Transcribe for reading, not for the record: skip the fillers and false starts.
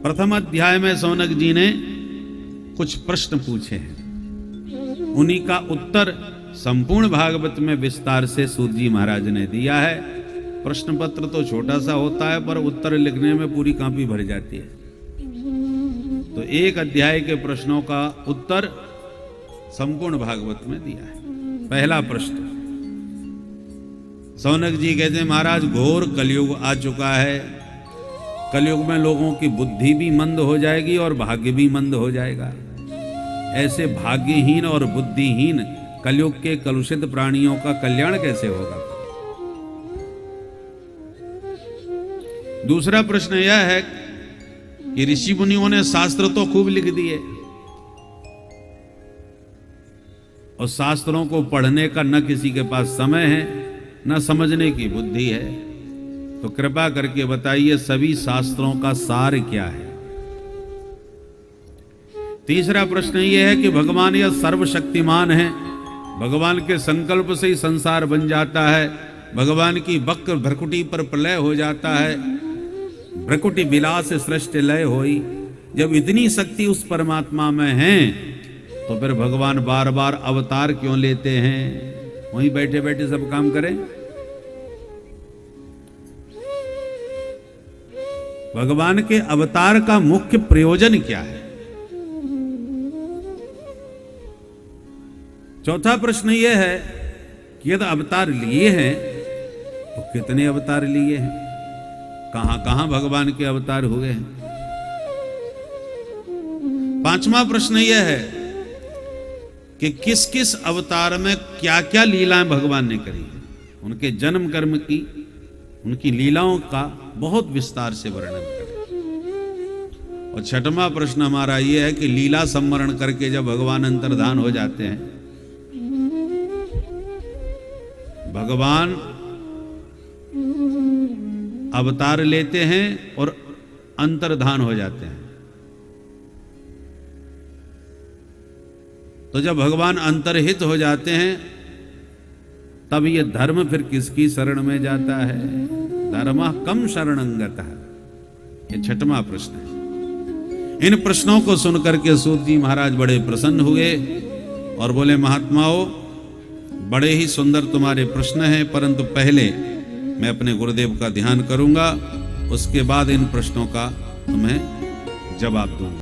प्रथम अध्याय में सौनक जी ने कुछ प्रश्न पूछे हैं, उन्हीं का उत्तर संपूर्ण भागवत में विस्तार से सूत जी महाराज ने दिया है। प्रश्न पत्र तो छोटा सा होता है पर उत्तर लिखने में पूरी कॉपी भर जाती है। तो एक अध्याय के प्रश्नों का उत्तर संपूर्ण भागवत में दिया है। पहला प्रश्न, सौनक जी कहते हैं महाराज घोर कलयुग आ चुका है, कलयुग में लोगों की बुद्धि भी मंद हो जाएगी और भाग्य भी मंद हो जाएगा। ऐसे भाग्यहीन और बुद्धिहीन कलयुग के कलुषित प्राणियों का कल्याण कैसे होगा? दूसरा प्रश्न यह है कि ऋषि मुनियों ने शास्त्र तो खूब लिख दिए और शास्त्रों को पढ़ने का न किसी के पास समय है न समझने की बुद्धि है, तो कृपा करके बताइए सभी शास्त्रों का सार क्या है? तीसरा प्रश्न यह है कि भगवान यह सर्वशक्तिमान है, भगवान के संकल्प से ही संसार बन जाता है, भगवान की वक्र भ्रकुटी पर प्रलय हो जाता है, भ्रकुटी विलास सृष्टि लय होई। जब इतनी शक्ति उस परमात्मा में है तो फिर भगवान बार बार अवतार क्यों लेते हैं? वहीं बैठे बैठे सब काम करें? भगवान के अवतार का मुख्य प्रयोजन क्या है? चौथा प्रश्न यह है कि यदि अवतार लिए हैं तो कितने अवतार लिए हैं, कहां कहां भगवान के अवतार हुए हैं? पांचवा प्रश्न यह है कि किस किस अवतार में क्या क्या लीलाएं भगवान ने करी है, उनके जन्म कर्म की, उनकी लीलाओं का बहुत विस्तार से वर्णन करें। और छठवां प्रश्न हमारा यह है कि लीला सम्मरण करके जब भगवान अंतर्धान हो जाते हैं, भगवान अवतार लेते हैं और अंतर्धान हो जाते हैं, तो जब भगवान अंतर्हित हो जाते हैं तब ये धर्म फिर किसकी शरण में जाता है? धर्मः कम शरणंगतः। ये छठवां प्रश्न है। इन प्रश्नों को सुनकर के सूत जी महाराज बड़े प्रसन्न हुए और बोले महात्माओं, बड़े ही सुंदर तुम्हारे प्रश्न हैं, परंतु पहले मैं अपने गुरुदेव का ध्यान करूंगा, उसके बाद इन प्रश्नों का तुम्हें जवाब दूंगा।